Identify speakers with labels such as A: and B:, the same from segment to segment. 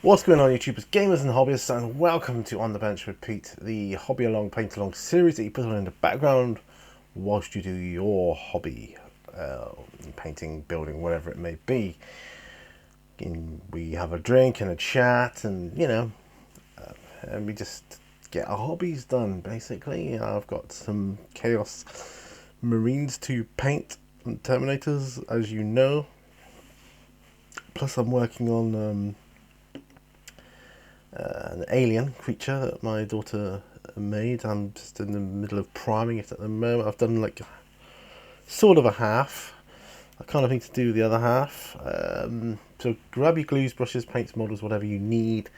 A: What's going on, YouTubers, gamers and hobbyists, and welcome to On the Bench with Pete, the hobby along, paint along series that you put on in the background whilst you do your hobby, painting, building, whatever it may be. And we have a drink and a chat, and and we just get our hobbies done. Basically, I've got some Chaos Marines to paint and Terminators, as you know. Plus, I'm working on an alien creature that my daughter made. I'm just in the middle of priming it at the moment. I've done like sort of a half. I kind of need to do the other half. So grab your glues, brushes, paints, models, whatever you need.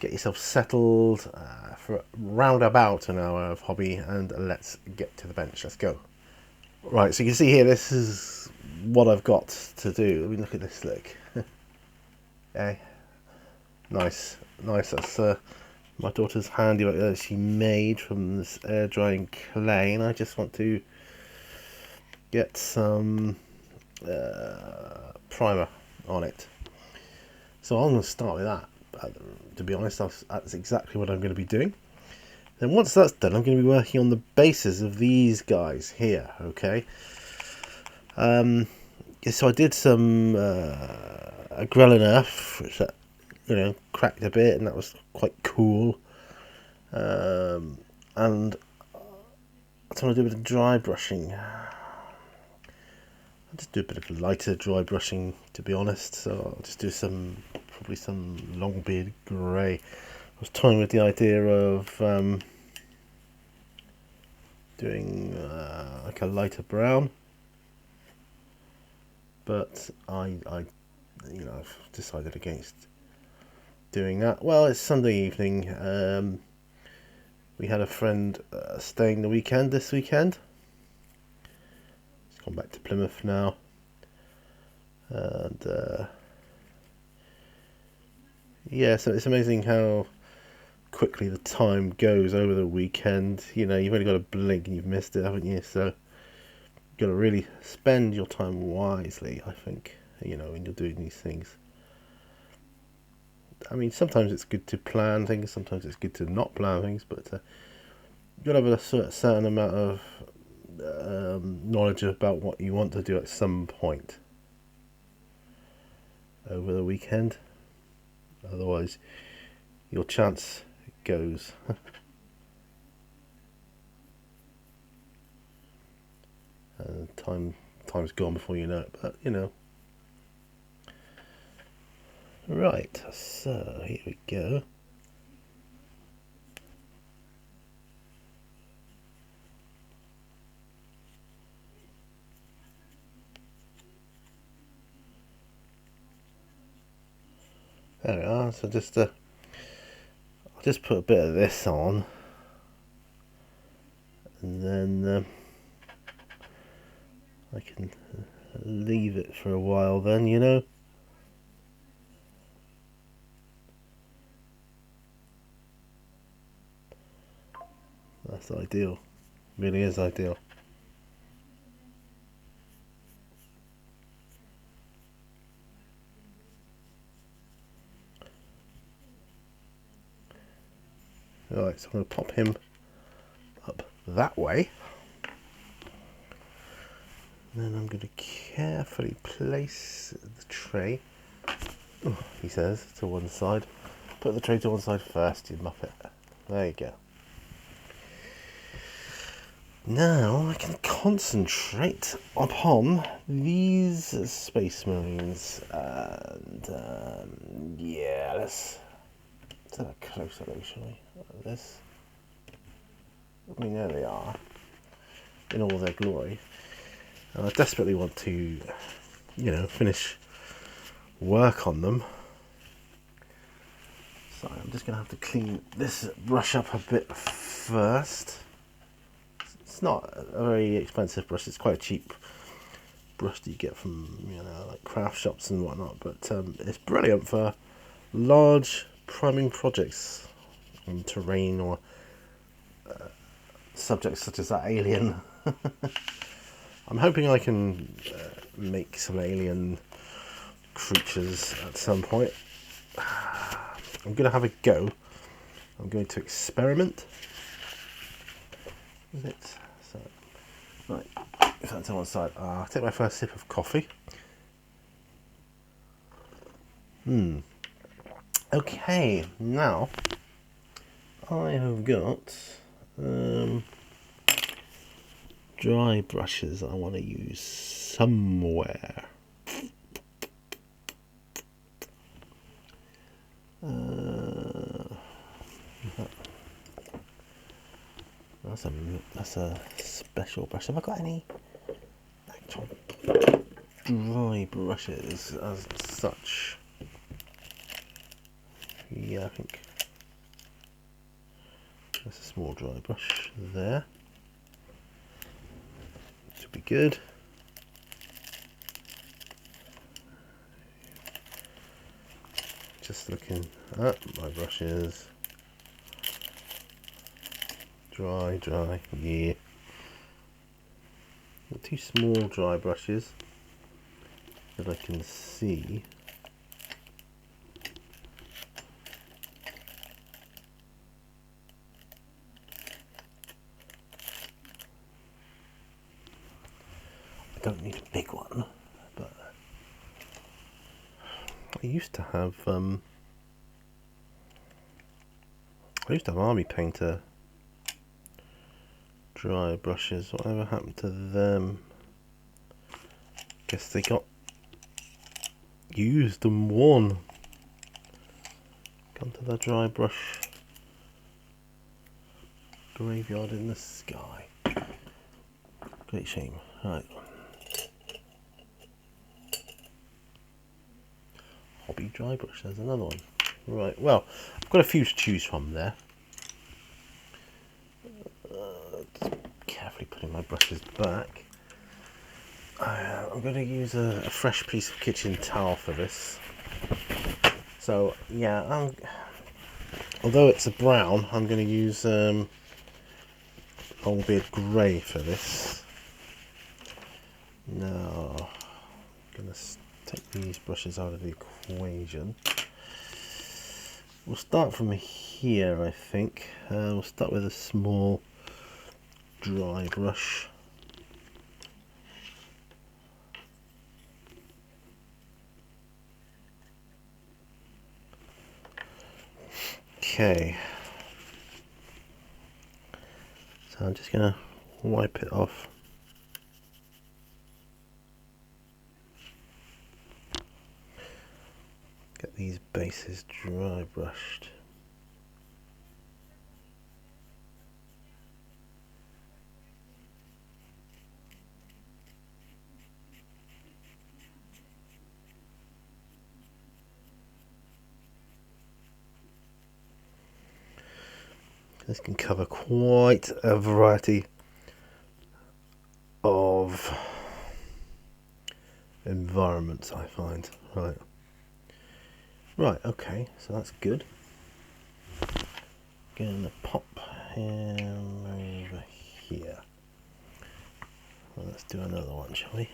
A: Get yourself settled for round about an hour of hobby, and let's get to the bench. Let's go. Right, so you can see here, this is what I've got to do. Let me look at this, look. Okay. Nice. That's my daughter's handiwork that she made from this air drying clay, and I just want to get some primer on it. So I'm going to start with that. To be honest, that's exactly what I'm going to be doing. Then once that's done, I'm going to be working on the bases of these guys here. Okay. So I did some Grelin Earth, which cracked a bit, and that was quite cool. And I just want to do a bit of dry brushing. I'll just do a bit of lighter dry brushing, to be honest. So I'll just do probably some Longbeard grey. I was toying with the idea of doing like a lighter brown, but I've decided against doing that. Well, it's Sunday evening. We had a friend staying this weekend. He's gone back to Plymouth now, and so it's amazing how quickly the time goes over the weekend. You've only got to blink and you've missed it, haven't you? So you've got to really spend your time wisely, I think, when you're doing these things. I mean, sometimes it's good to plan things, sometimes it's good to not plan things, but you've got to have a certain amount of knowledge about what you want to do at some point over the weekend. Otherwise, your chance goes. And time's gone before you know it, but Right, so here we go. There we are. So I'll just put a bit of this on, and then I can leave it for a while. Then that's ideal. Really is ideal. Right, so I'm going to pop him up that way. Then I'm going to carefully place the tray, he says, to one side. Put the tray to one side first, you muppet. There you go. Now I can concentrate upon these Space Marines, and let's take a closer look, shall we? This. I mean, there they are, in all their glory. And I desperately want to, finish work on them. So I'm just going to have to clean this brush up a bit first. It's not a very expensive brush. It's quite a cheap brush that you get from like craft shops and whatnot. But it's brilliant for large priming projects on terrain or subjects such as that alien. I'm hoping I can make some alien creatures at some point. I'm going to have a go. I'm going to experiment with it. So, right, if that's on one side, I'll take my first sip of coffee. Okay, now I have got dry brushes I want to use somewhere. That's a special brush. Have I got any actual dry brushes as such? Yeah, I think that's a small dry brush there. Should be good. Just looking at my brushes. Dry, yeah. Got two small dry brushes that I can see. I don't need a big one, but I used to have army painter dry brushes. Whatever happened to them? Guess they got used and worn. Come to the dry brush graveyard in the sky. Great shame. Right. Hobby dry brush, there's another one. Right, well, I've got a few to choose from there. Just carefully putting my brushes back. I'm going to use a fresh piece of kitchen towel for this. So, yeah, although it's a brown, I'm going to use Longbeard Grey for this. Now, I'm going to take these brushes out of the equation. We'll start from here, I think. We'll start with a small dry brush. Okay. So I'm just going to wipe it off. Get these bases dry brushed. This can cover quite a variety of environments, I find. Right, okay, so that's good. Gonna pop him over here. Well, let's do another one, shall we?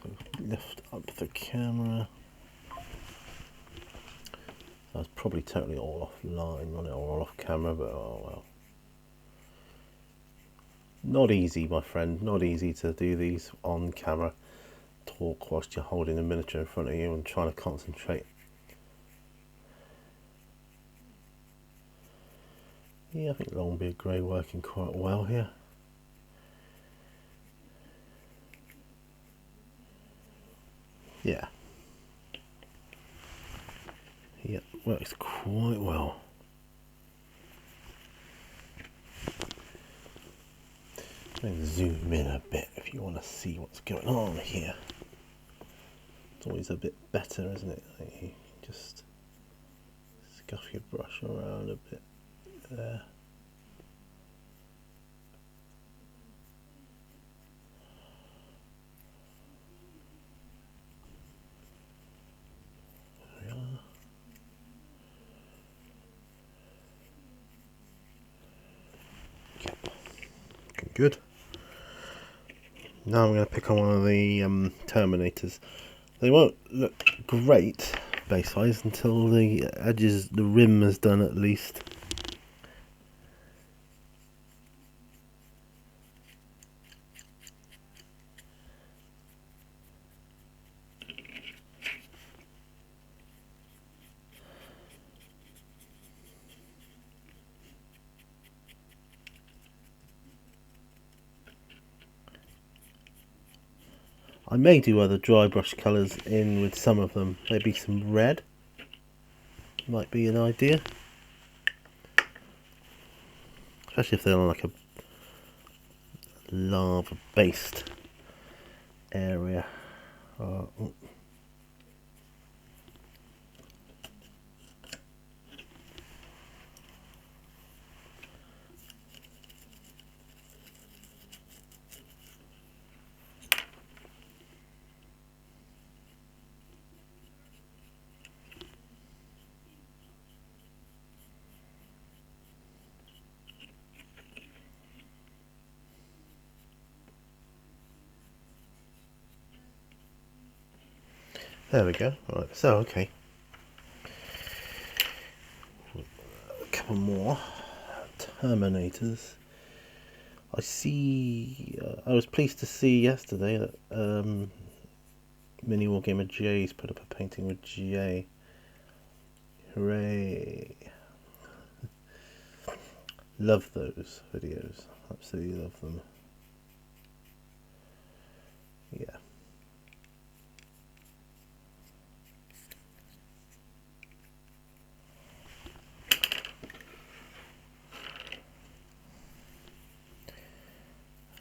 A: So lift up the camera. I was probably totally all offline, on it, or off camera, but oh well. Not easy, my friend, not easy to do these on camera. Talk whilst you're holding a miniature in front of you and trying to concentrate. Yeah, I think Longbeard Grey working quite well here. Yeah. Yeah, works quite well. I'm going to zoom in a bit if you want to see what's going on here. It's always a bit better, isn't it? Like you just scuff your brush around a bit there. There we are. Yep. Looking good. Now I'm going to pick on one of the Terminators. They won't look great base-wise until the edges, the rim is done at least. I may do other dry brush colours in with some of them. Maybe some red might be an idea. Especially if they're on like a lava based area. There we go. Right, so okay. A couple more Terminators. I see. I was pleased to see yesterday that Mini Wargamer J's put up a painting with J. Hooray! Love those videos. Absolutely love them. Yeah.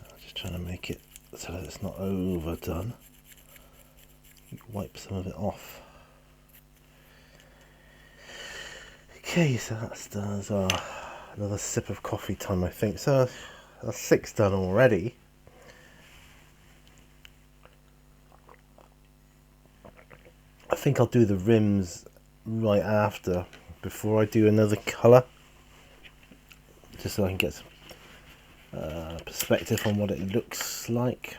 A: I'm just trying to make it so that it's not overdone. Wipe some of it off. Okay, so that's done as well. Another sip of coffee time, I think. So that's 6 done already. I think I'll do the rims right after, before I do another colour, just so I can get some perspective on what it looks like.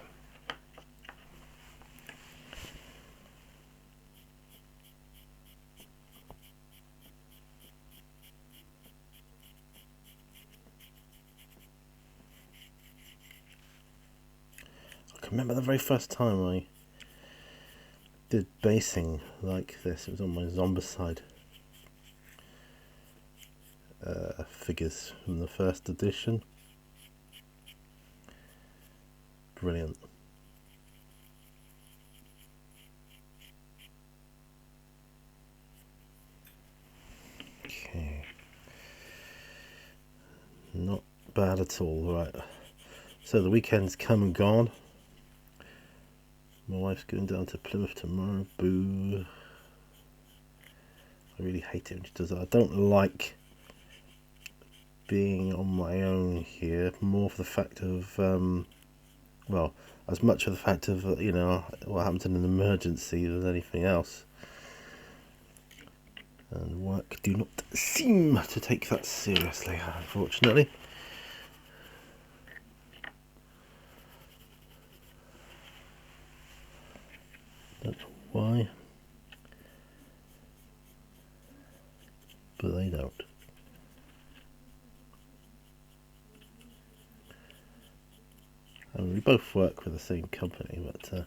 A: I can remember the very first time I did basing like this. It was on my Zombicide figures from the first edition. Brilliant. Okay. Not bad at all. Right. So the weekend's come and gone. My wife's going down to Plymouth tomorrow. Boo. I really hate it when she does that. I don't like being on my own here, more for the fact of, well, as much of the fact of, you know, what happens in an emergency than anything else. And work do not seem to take that seriously, unfortunately. Don't know why, but they don't. And we both work for the same company, but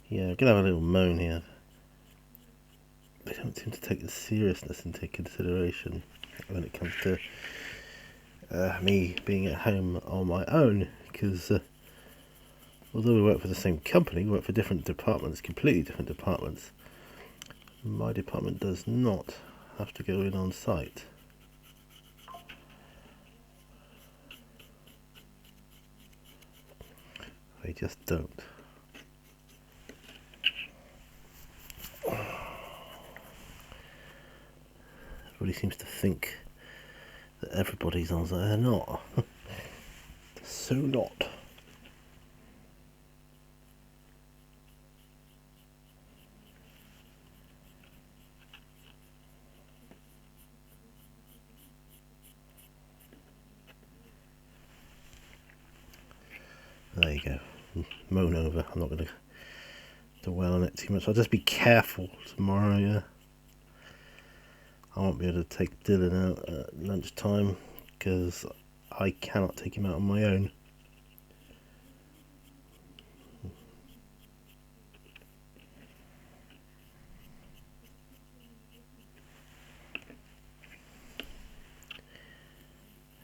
A: yeah, we're gonna have a little moan here. They don't seem to take the seriousness into consideration when it comes to me being at home on my own, because although we work for the same company, we work for different departments, completely different departments. My department does not have to go in on site. They just don't. Everybody seems to think that everybody's on site. They're not. So not. There you go. Moan over. I'm not going to dwell on it too much. I'll just be careful tomorrow, yeah. I won't be able to take Dylan out at lunchtime because I cannot take him out on my own.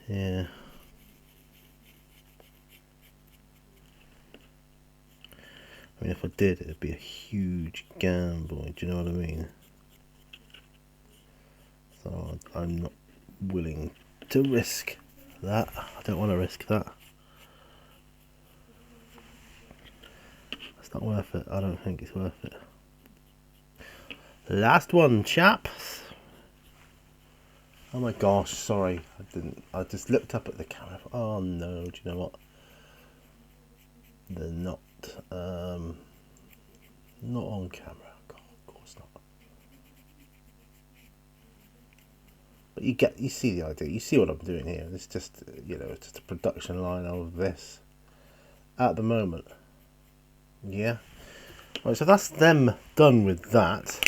A: Yeah. I mean, if I did, it'd be a huge gamble, do you know what I mean? So I'm not willing to risk that. I don't want to risk that. It's not worth it. I don't think it's worth it. Last one, chaps. Oh my gosh, sorry. I just looked up at the camera. Oh no, do you know what? They're not on camera. God, of course not. But you see the idea. You see what I'm doing here. It's just, it's just a production line of this at the moment. Yeah. Right, so that's them done with that.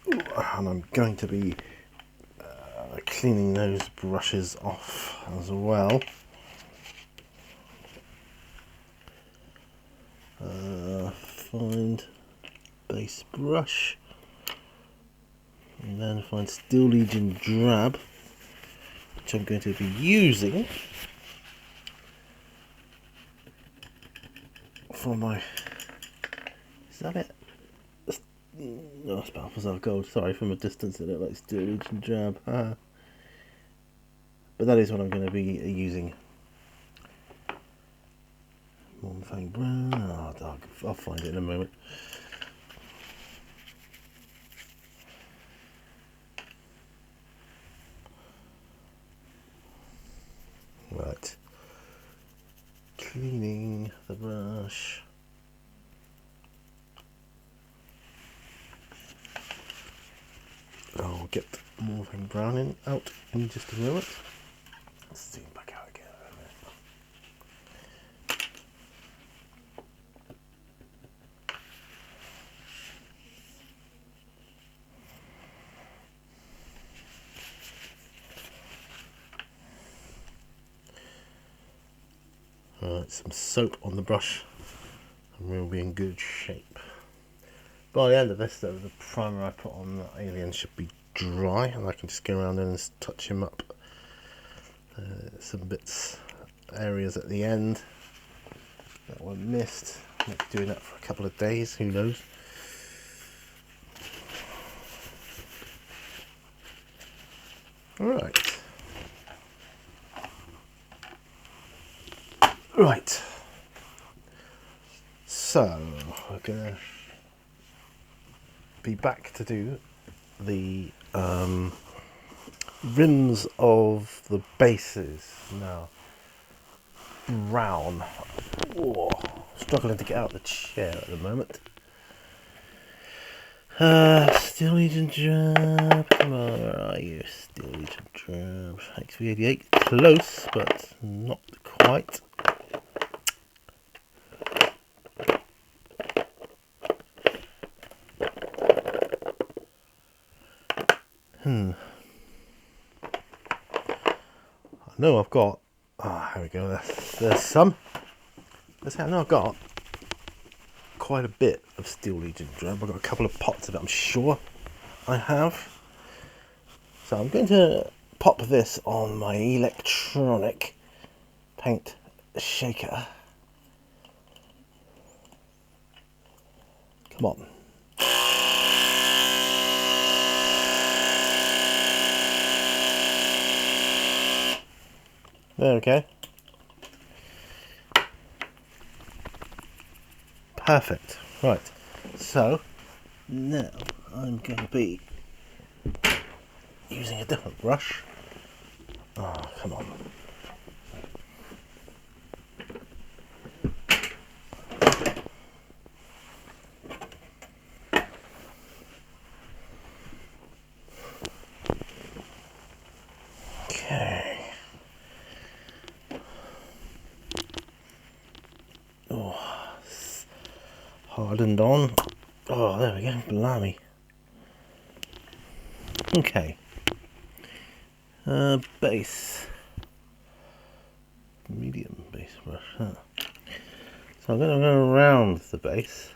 A: And I'm going to be cleaning those brushes off as well. Find base brush, and then find Steel Legion Drab, which I'm going to be using for my. Is that it? No, it's Balthazar Gold. Sorry, from a distance it looked like Steel Legion Drab. But that is what I'm going to be using. Mornfang Brown. Oh, I'll find it in a moment. Right. Cleaning the brush. I'll get Mornfang Brown out in just a moment. Let's zoom back out again. Alright, some soap on the brush and we'll be in good shape. By the end of this though, the primer I put on the alien should be dry and I can just go around and touch him up. Some bits, areas at the end that were missed. Might be doing that for a couple of days, who knows. Alright. Right. So, we're going to be back to do the rims of the bases now. Brown. Whoa, struggling to get out of the chair at the moment. Steel Legion Drab. Come on, where are you? Steel Legion Drab. XV88. Close, but not quite. I know I've got. Here we go. There's some. I know I've got quite a bit of Steel Legion Drab. I've got a couple of pots of it, I'm sure I have. So I'm going to pop this on my electronic paint shaker. Come on. There we go. Perfect. Right. So now I'm going to be using a different brush. Oh, come on. Okay. Oh, hardened on. Oh, there we go, blimey. Okay. Base. Medium base brush. Huh. So I'm going to go around the base.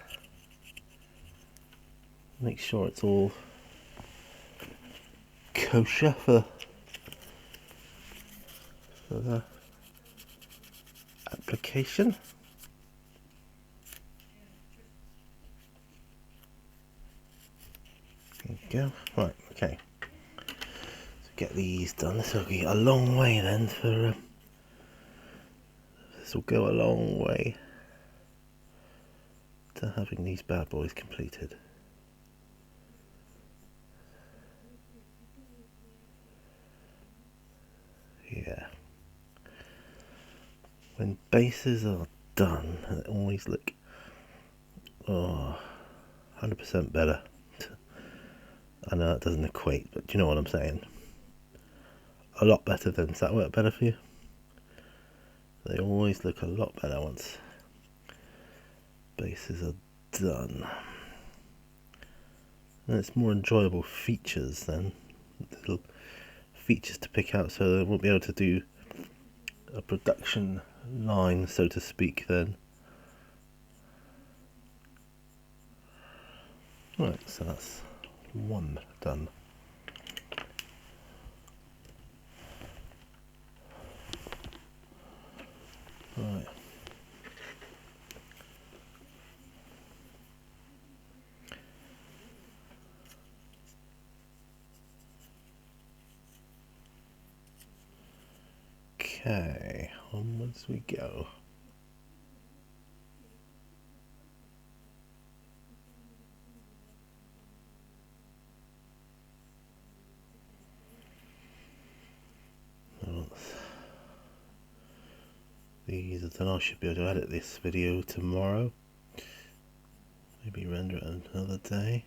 A: Make sure it's all kosher for the application. There you go. Right, okay. So get these done. This will be a long way then for. This will go a long way to having these bad boys completed. Yeah. When bases are done, they always look 100% better. I know that doesn't equate, but do you know what I'm saying? A lot better than. Does that work better for you? They always look a lot better once bases are done. And it's more enjoyable features then. Little features to pick out, so they won't be able to do a production line, so to speak, then. Right, so that's one done. Right. Okay, onwards we go. These, I don't know, I should be able to edit this video tomorrow. Maybe render it another day.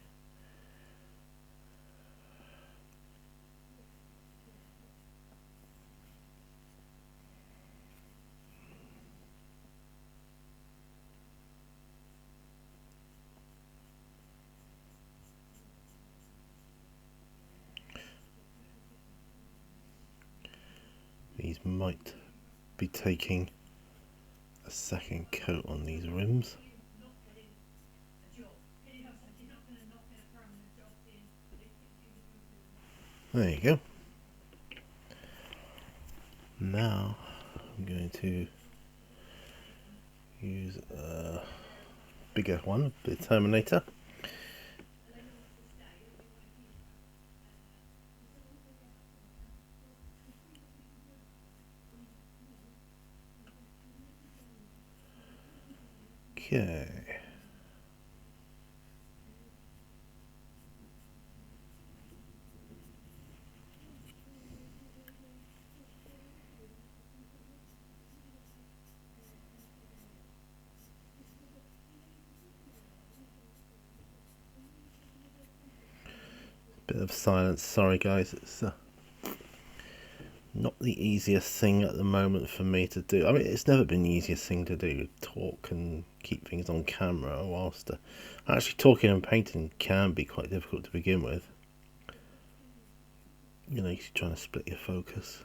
A: These might be taking a second coat on these rims. There you go. Now I'm going to use a bigger one, the Terminator. Okay. Bit of silence, sorry guys, it's not the easiest thing at the moment for me to do. I mean, it's never been the easiest thing to do, talk and keep things on camera whilst actually talking and painting can be quite difficult to begin with. You know, you're trying to split your focus.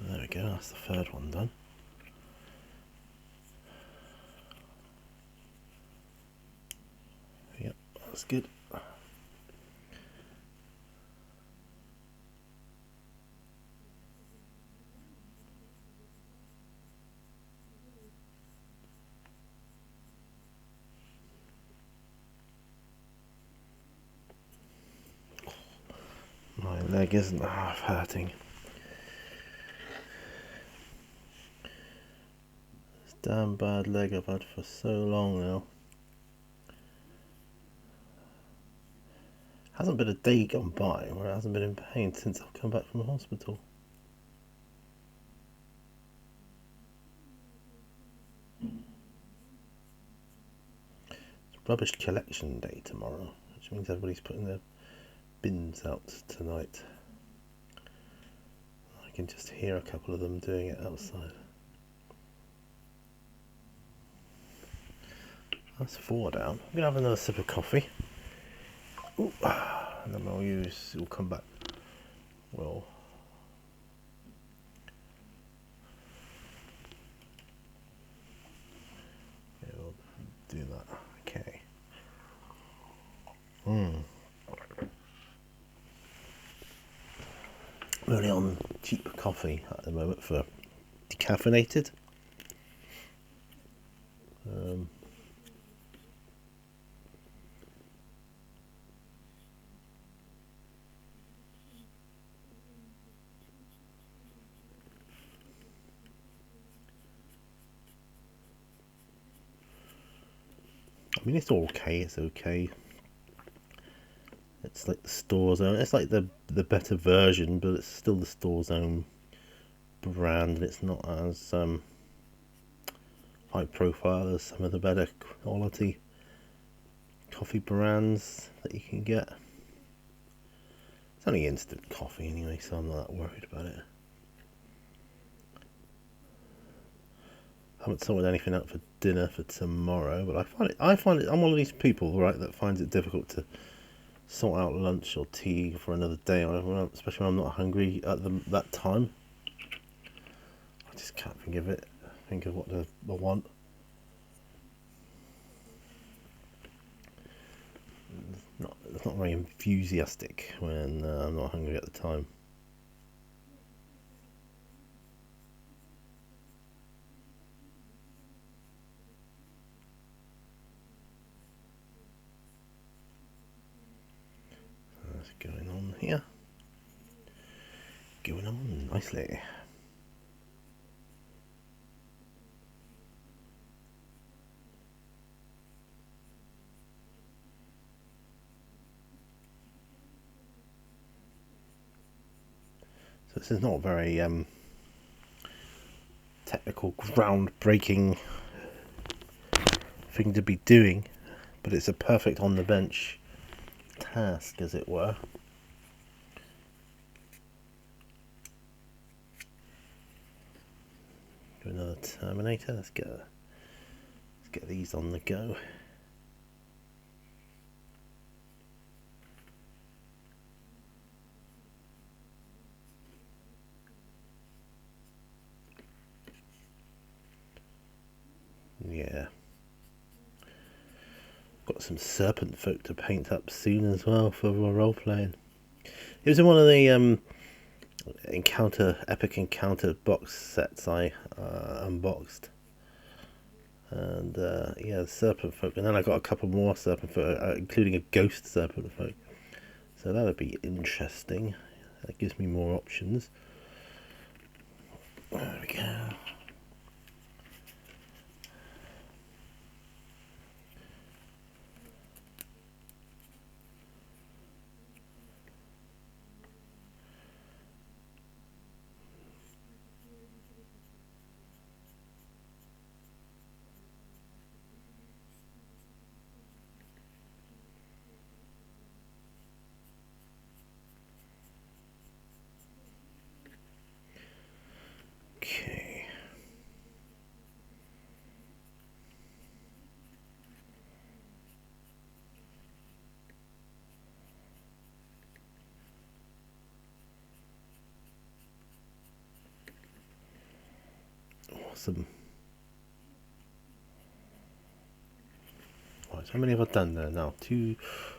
A: There we go, that's the third one done. Yep, that's good. My leg isn't half hurting. This damn bad leg I've had for so long now. Hasn't been a day gone by where it hasn't been in pain since I've come back from the hospital. It's rubbish collection day tomorrow, which means everybody's putting their bins out tonight. I can just hear a couple of them doing it outside. That's 4 down. I'm gonna have another sip of coffee. Ooh, and then we'll come back. We'll do that. Okay. I'm only on cheap coffee at the moment for decaffeinated. I mean, it's okay. It's okay. It's like the store's own. It's like the better version, but it's still the store's own brand, and it's not as high profile as some of the better quality coffee brands that you can get. It's only instant coffee anyway, so I'm not that worried about it. I haven't sorted anything out for dinner for tomorrow, but I find it. I'm one of these people, right, that finds it difficult to sort out lunch or tea for another day, especially when I'm not hungry at that time. I just can't think of what I want. It's not very enthusiastic when I'm not hungry at the time. What's going on here? Going on nicely. So this is not very technical, groundbreaking thing to be doing, but it's a perfect on the bench task, as it were. Do another Terminator. Let's get these on the go. Yeah. Got some serpent folk to paint up soon as well for role playing. It was in one of the epic encounter box sets I unboxed, and yeah, serpent folk, and then I got a couple more serpent folk, including a ghost serpent folk. So that'll be interesting. That gives me more options. There we go. Okay. Awesome. Right, how many have I done there now? 2,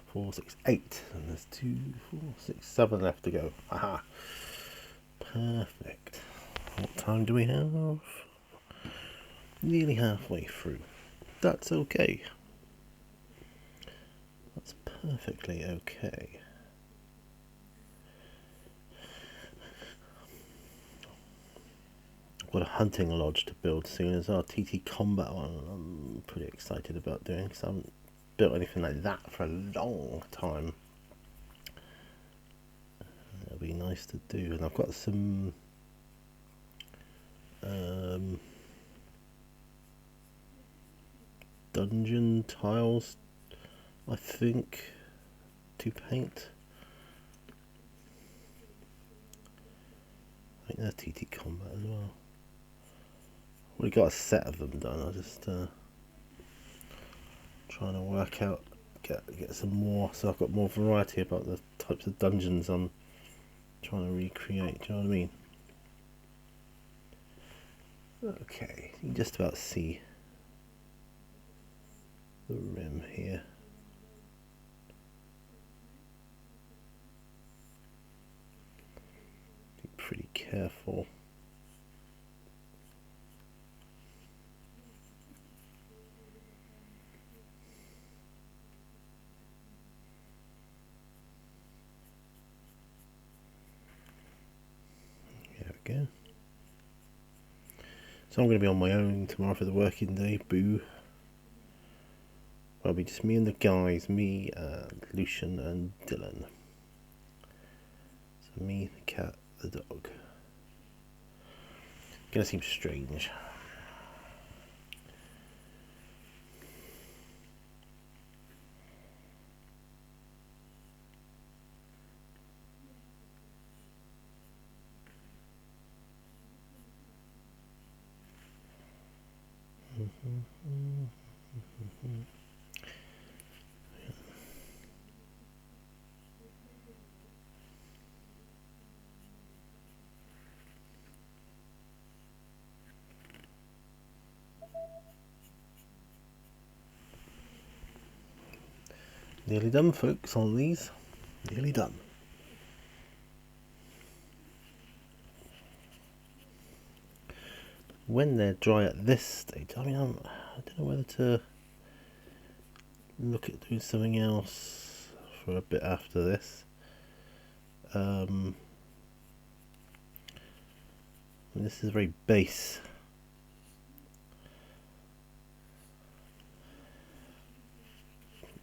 A: 4, 6, 8. And there's 2, 4, 6, 7 left to go. Aha. Perfect. What time do we have? Nearly halfway through. That's okay. That's perfectly okay. I've got a hunting lodge to build soon as our TT combat one. I'm pretty excited about doing, because I haven't built anything like that for a long time. It'll be nice to do. And I've got some dungeon tiles, I think, to paint. I think they're TT combat as well. We got a set of them done. I just trying to work out, get some more, so I've got more variety about the types of dungeons I'm trying to recreate. Do you know what I mean? Okay, you can just about see the rim here. Be pretty careful. There we go. So I'm going to be on my own tomorrow for the working day. Boo. It'll be just me and the guys, me and Lucian and Dylan. So me, the cat, the dog. Gonna seem strange. Nearly done, folks, on these. Nearly done. When they're dry at this stage, I mean, I don't know whether to look at doing something else for a bit after this. This is very base.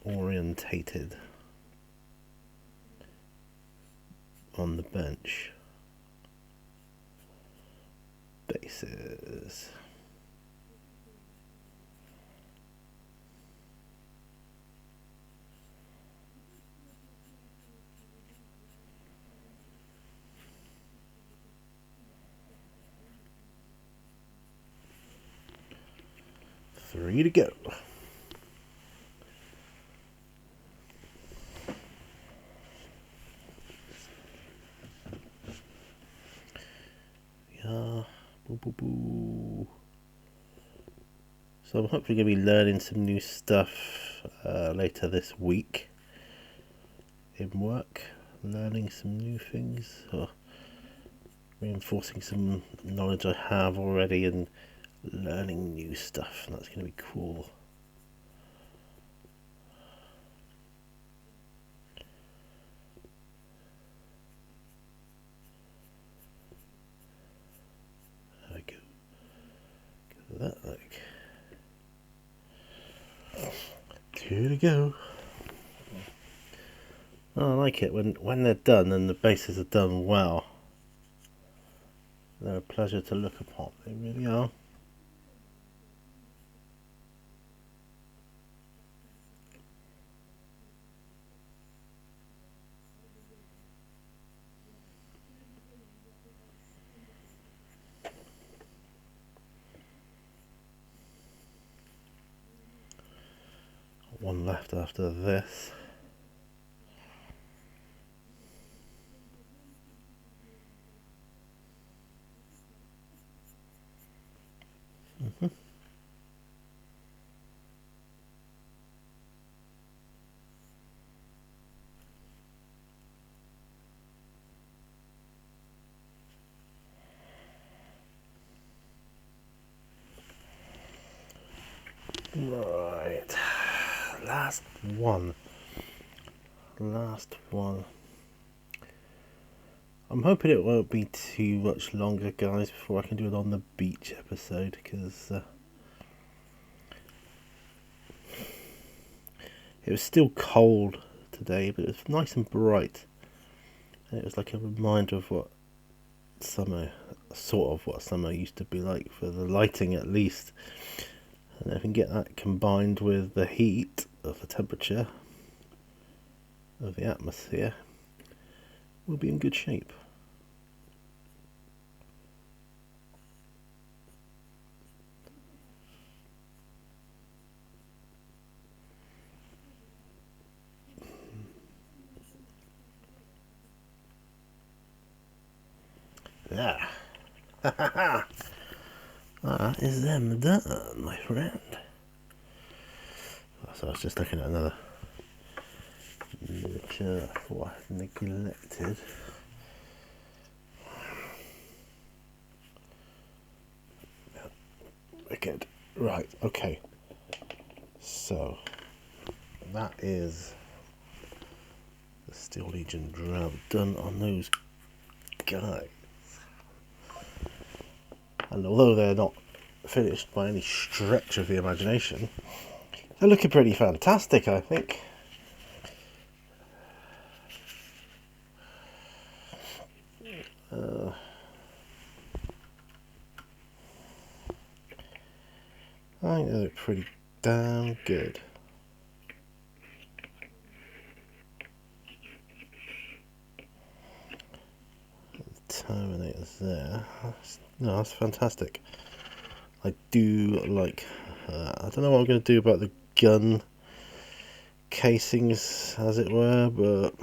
A: Orientated on the bench. Bases. Three to go. Yeah. Boo, boo, boo. So I'm hopefully going to be learning some new stuff later this week in work. Learning some new things, or reinforcing some knowledge I have already and learning new stuff. And that's going to be cool. There we go. Go that like. Two to go. Oh, I like it when they're done and the bases are done well. They're a pleasure to look upon. They really are. One left after this. Right, last one. I'm hoping it won't be too much longer, guys, before I can do it on the beach episode, because it was still cold today, but it was nice and bright, and it was like a reminder of what summer, sort of what summer used to be like, for the lighting at least. And if I can get that combined with the heat of the temperature of the atmosphere, we'll be in good shape. There. That is them done, my friend. So I was just looking at another miniature I thought I had neglected. Wicked. Right, okay. So that is the Steel Legion job done on those guys. And although they're not finished by any stretch of the imagination, they're looking pretty fantastic, I think. I think they look pretty damn good. Terminators there. That's fantastic. I do like I don't know what I'm going to do about the gun casings, as it were, but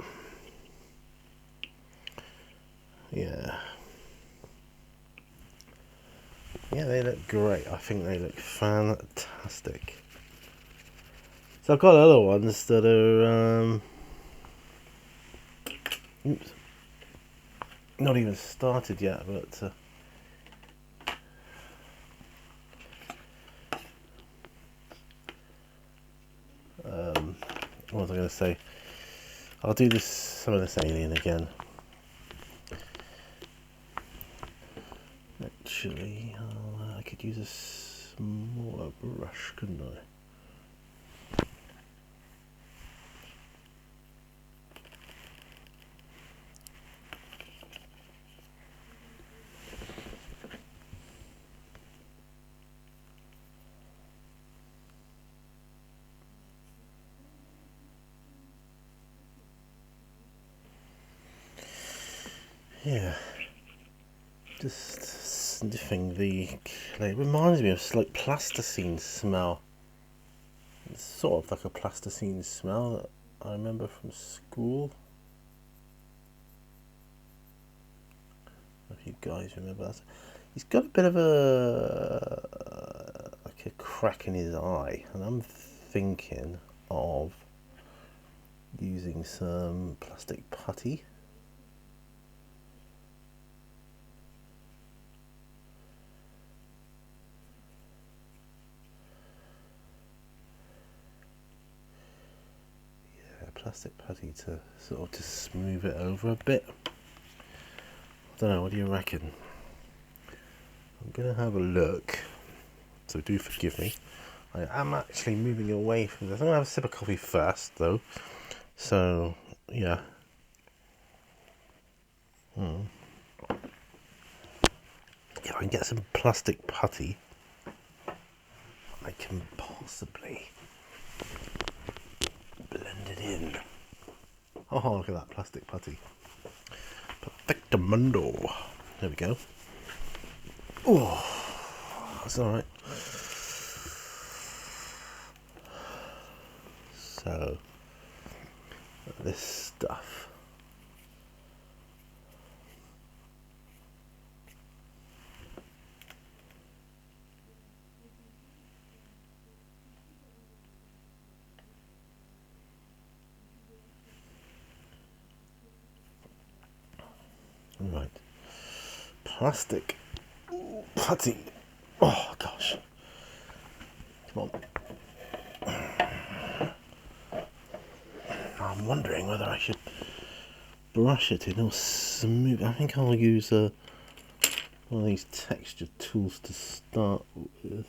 A: yeah, they look great. I think they look fantastic. So I've got other ones that are not even started yet, but what was I going to say? I'll do some of this alien again. Actually, I could use a smaller brush, couldn't I? Yeah, just sniffing the clay. It reminds me of a slight plasticine smell. It's sort of like a plasticine smell that I remember from school. If you guys remember that. He's got a bit of like a crack in his eye, and I'm thinking of using some plastic putty. Plastic putty to sort of just smooth it over a bit. I don't know, what do you reckon? I'm gonna have a look, so do forgive me. I am actually moving away from this. I'm gonna have a sip of coffee first though, so yeah. If I can get some plastic putty, I can possibly blend it in. Oh, look at that plastic putty. Perfectamundo. There we go. Oh, that's alright. So, this stuff. Right. Plastic putty. Oh gosh. Come on. I'm wondering whether I should brush it in or smooth. I think I'll use one of these texture tools to start with.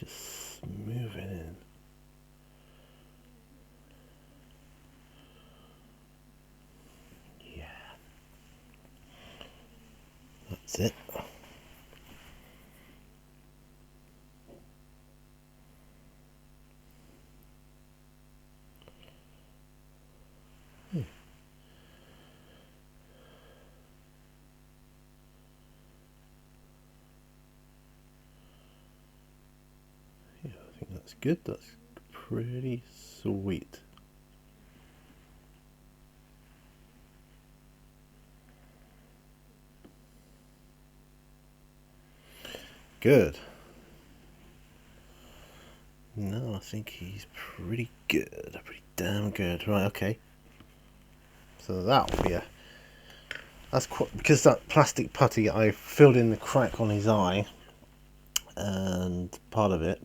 A: just smooth it in. Yeah. That's it. Yeah, I think that's good. That's pretty sweet. Good. No, I think he's pretty good. Pretty damn good. Right, okay. So that'll be a... That's quite... Because that plastic putty, I filled in the crack on his eye. And part of it,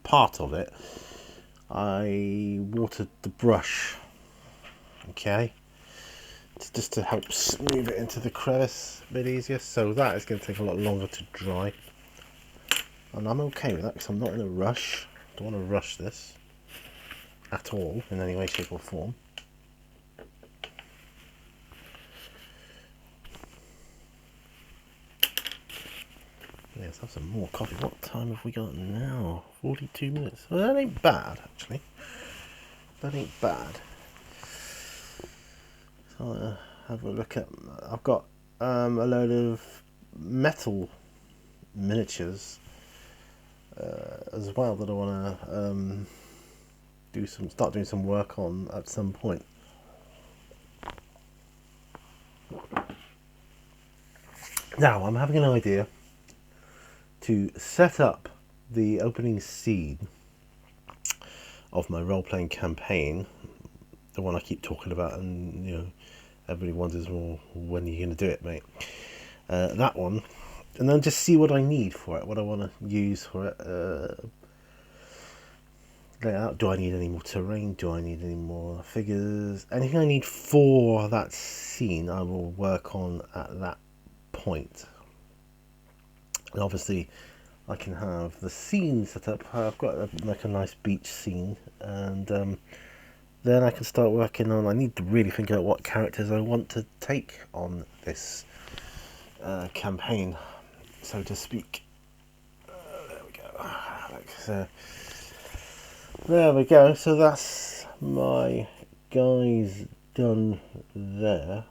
A: I watered the brush. Okay. It's just to help smooth it into the crevice a bit easier. So that is going to take a lot longer to dry. And I'm okay with that because I'm not in a rush. Don't want to rush this at all in any way, shape or form. Let's have some more coffee. What time have we got now? 42 minutes. Well, that ain't bad, actually. That ain't bad. So have a look at... I've got a load of metal miniatures as well that I want to start doing some work on at some point. Now I'm having an idea to set up the opening scene of my role-playing campaign, the one I keep talking about, and you know everybody wonders, well, when are you going to do it, mate? That one, and then just see what I need for it, what I want to use for it. Lay out. Do I need any more terrain? Do I need any more figures? Anything I need for that scene, I will work on at that point. And obviously, I can have the scene set up. I've got like a nice beach scene, and then I can start working on... I need to really think out what characters I want to take on this campaign, so to speak. There we go. So, there we go. So that's my guys done there.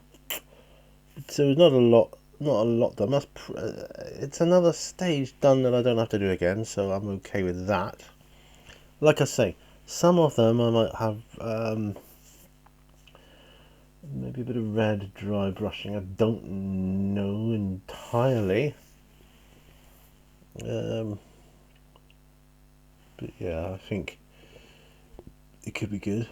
A: So not a lot done. It's another stage done that I don't have to do again, so I'm okay with that. Like I say, some of them I might have maybe a bit of red dry brushing. I don't know entirely. But yeah, I think it could be good.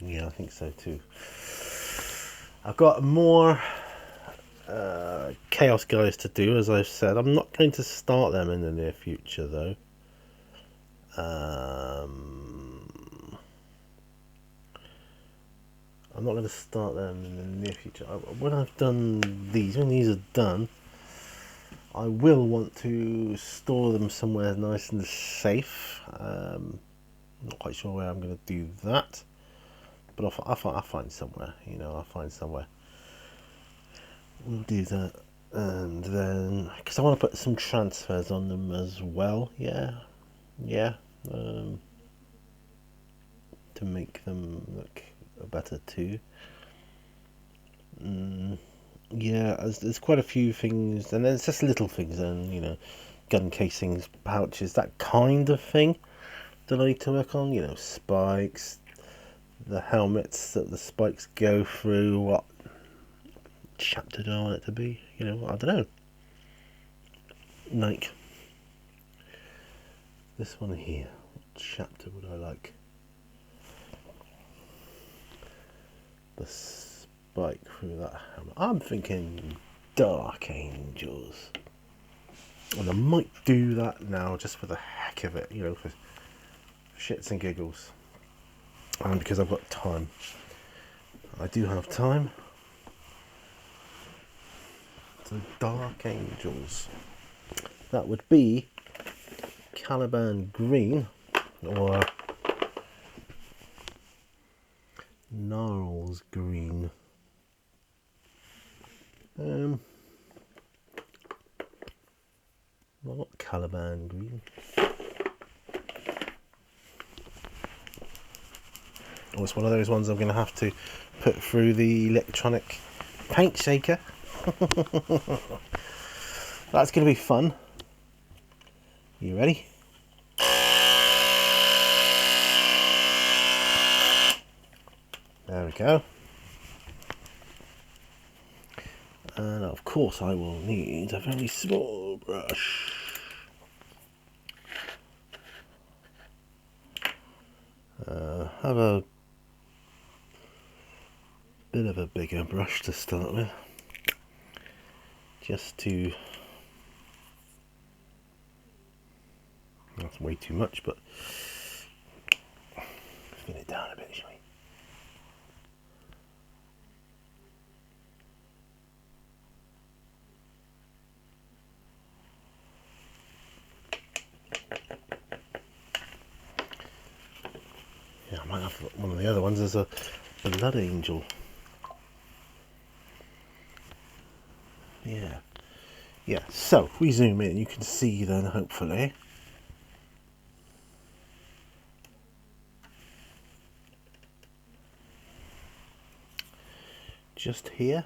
A: Yeah, I think so too. I've got more Chaos Guys to do, as I've said. I'm not going to start them in the near future, though. I'm not going to start them in the near future. When I've done these, when these are done, I will want to store them somewhere nice and safe. Not quite sure where I'm going to do that, but I'll find somewhere. You know, I'll find somewhere. We'll do that, and then because I want to put some transfers on them as well. Yeah, to make them look better too. Yeah, there's quite a few things, and there's just little things, and you know, gun casings, pouches, that kind of thing that I need to work on. You know, spikes, the helmets that the spikes go through. What chapter do I want it to be? You know, I don't know. Like this one here. What chapter would I like? The spike through that hammer. I'm thinking Dark Angels. And I might do that now just for the heck of it, you know, for shits and giggles, and because I've got time. I do have time. So Dark Angels. That would be Caliban Green or Gnarls Green. Not Caliban Green. Oh, it's one of those ones I'm going to have to put through the electronic paint shaker. That's going to be fun. You ready? There we go. And of course I will need a very small brush. Have a bit of a bigger brush to start with. Just to... That's way too much, but... Let's get it down a bit, shall we? Yeah, I might have one of the other ones as a blood angel. Yeah. Yeah, so if we zoom in, you can see then, hopefully. Just here.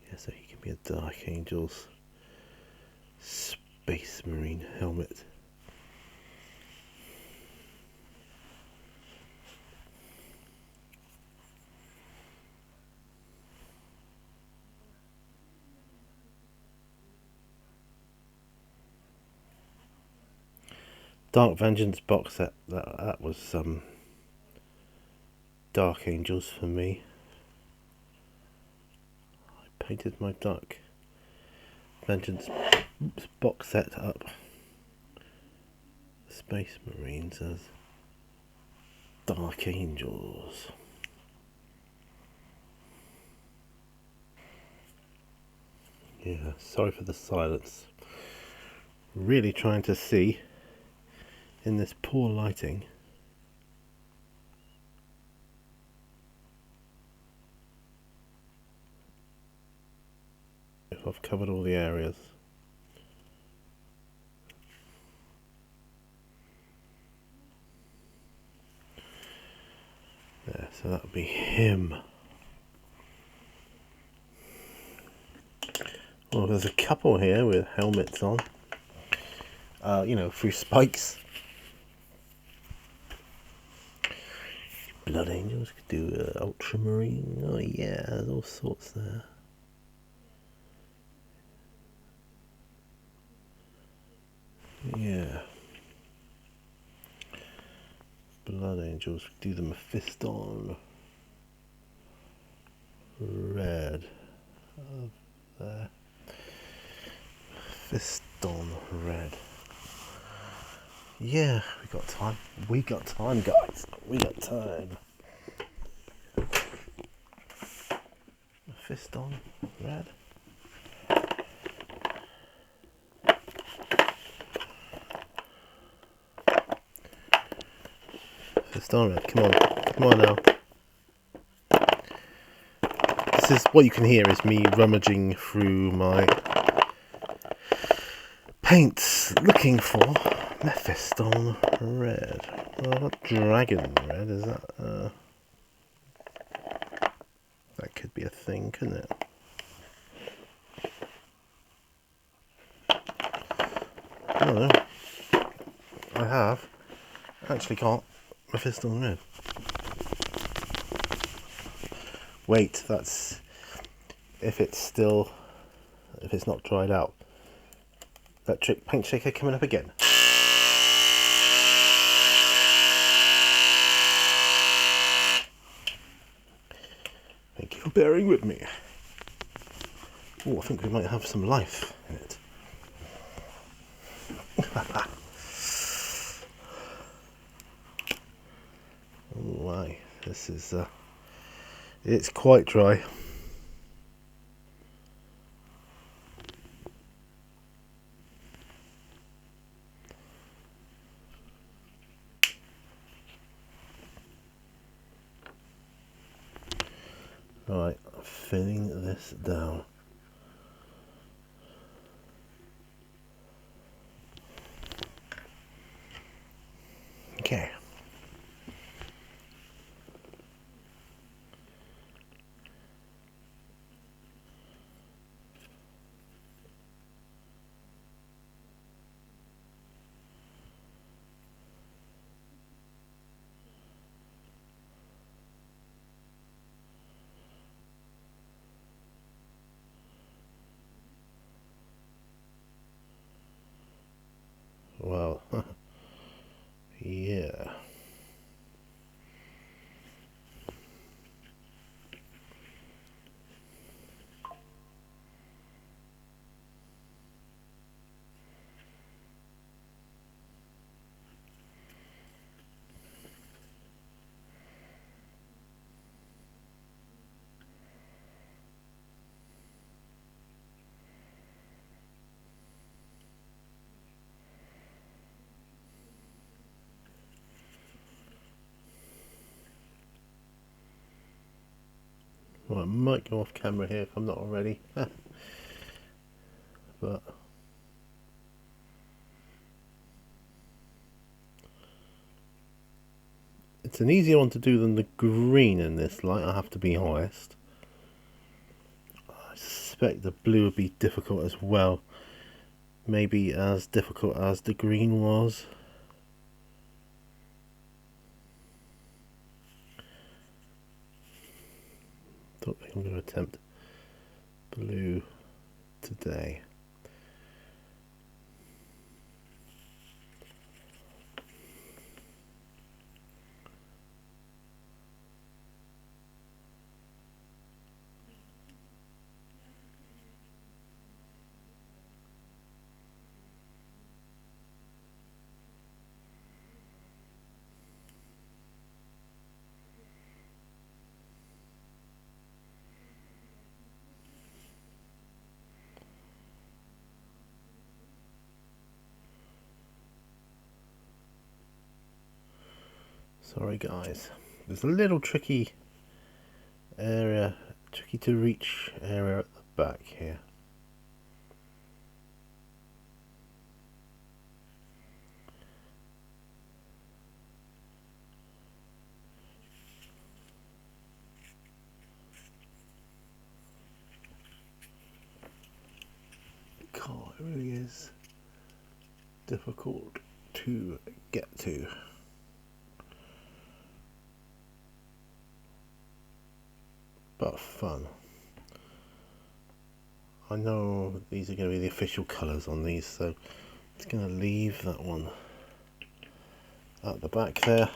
A: Yeah, so he can be a Dark Angel's Space Marine helmet. Dark Vengeance box set, that was Dark Angels for me. I painted my Dark Vengeance box set up. Space Marines as Dark Angels. Yeah, sorry for the silence. Really trying to see in this poor lighting. If I've covered all the areas. There, so that would be him. Well, there's a couple here with helmets on. You know, through spikes. Blood Angels could do Ultramarine. Oh yeah, there's all sorts there. Yeah. Blood Angels could do the Mephiston. Red. There. Mephiston Red. Yeah, we got time. We got time, guys. We got time. Mephiston Red. Mephiston Red. Come on. Come on now. This is what you can hear is me rummaging through my paints looking for Mephiston Red. Well, not Dragon Red, is that? That could be a thing, couldn't it? I don't know. I have actually got Mephiston Red. Wait, that's if it's not dried out. Electric paint shaker coming up again. bearing with me. Oh, I think we might have some life in it. Oh my, this is it's quite dry. Right, filling this down. Okay. Well, yeah. Well, I might go off camera here if I'm not already. But it's an easier one to do than the green in this light, I have to be honest. I suspect the blue would be difficult as well. Maybe as difficult as the green was. Don't think I'm going to attempt blue today. Sorry guys, there's a little tricky area, tricky to reach area at the back here. God, it really is difficult to get to. But fun. I know these are going to be the official colours on these, so I'm just going to leave that one at the back there.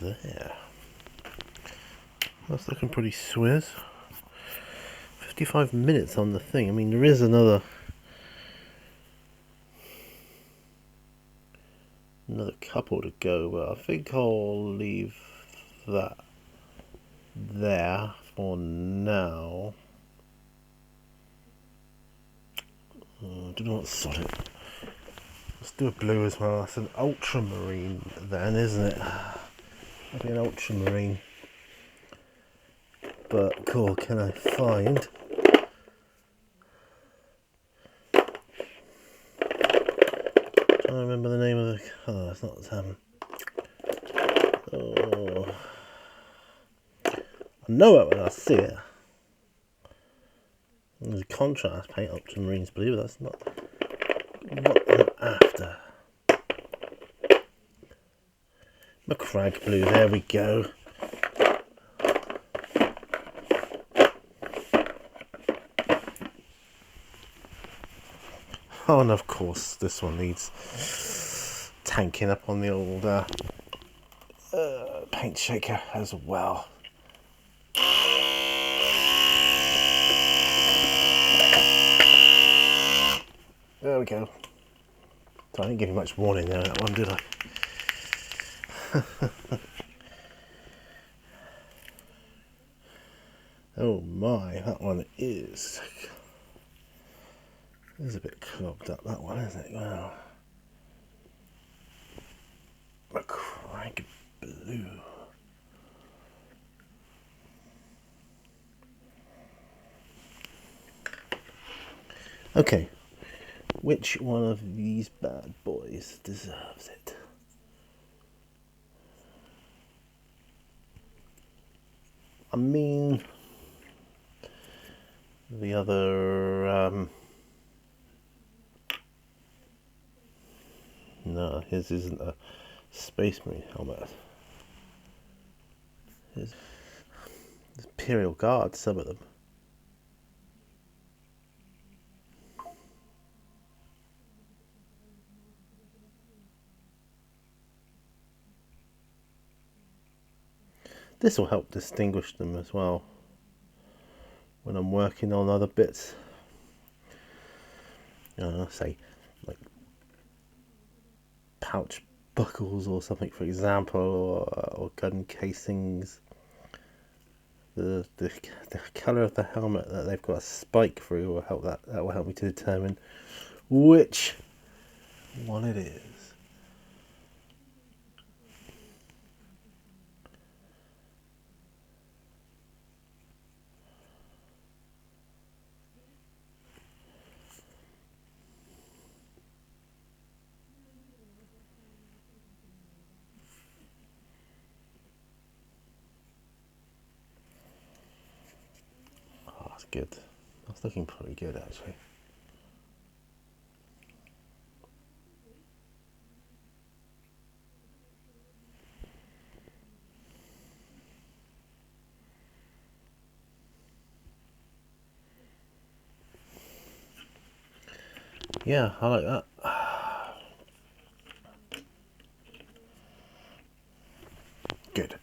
A: There. That's looking pretty swizz. 55 minutes on the thing. I mean, there is another couple to go, but I think I'll leave that there for now. I don't know what solid. Let's do a blue as well. That's an ultramarine then, isn't it? Maybe an ultramarine. But cool, can I find I remember the name of the colour. It's not oh, I know it when I see it. There's a contrast paint ultramarines blue, but that's not what I'm after. McCrag blue, there we go. Oh, and of course this one needs tanking up on the old paint shaker as well. There we go. So I didn't give you much warning there on that one, did I? Oh my, that one is a bit clogged up, that one, isn't it? Wow. A crank blue. Okay, which one of these bad boys deserves it? I mean, the other, no, his isn't a Space Marine helmet. His Imperial Guard, some of them. This will help distinguish them as well when I'm working on other bits. Say, like pouch buckles or something, for example, or gun casings. The colour of the helmet that they've got a spike through will help that will help me to determine which one it is. Oh, that's good. That's looking pretty good, actually. Yeah, I like that. Good.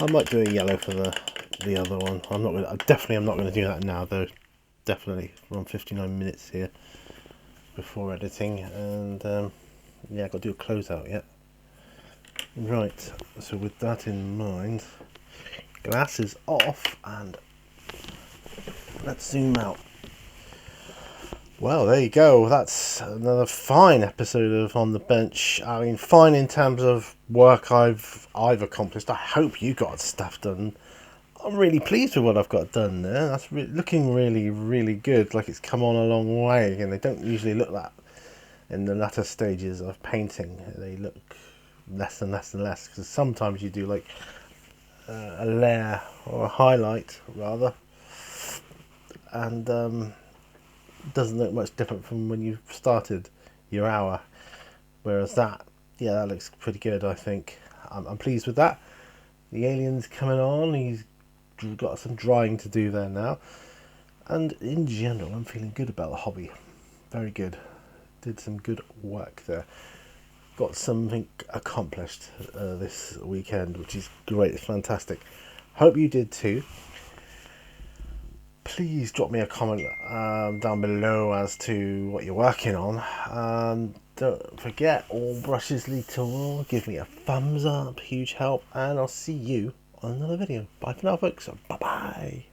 A: I might do a yellow for the other one. I'm not gonna do that now though. Definitely. We're on 59 minutes here before editing, and yeah, I've got to do a closeout yet. Right, so with that in mind, glasses off, and let's zoom out. Well, there you go. That's another fine episode of On the Bench. I mean, fine in terms of work I've accomplished. I hope you got stuff done. I'm really pleased with what I've got done there. That's looking really, really good. Like it's come on a long way, and they don't usually look that in the latter stages of painting. They look less and less and less, because sometimes you do like a layer or a highlight rather, and doesn't look much different from when you started your hour, whereas that looks pretty good. I think I'm pleased with that. The alien's coming on, he's got some drying to do there now, and in general I'm feeling good about the hobby. Very good. Did some good work there. Got something accomplished this weekend, which is great. It's fantastic. Hope you did too. Please drop me a comment down below as to what you're working on. Don't forget, all brushes lead to all. Give me a thumbs up, huge help, and I'll see you on another video. Bye for now, folks. Bye bye.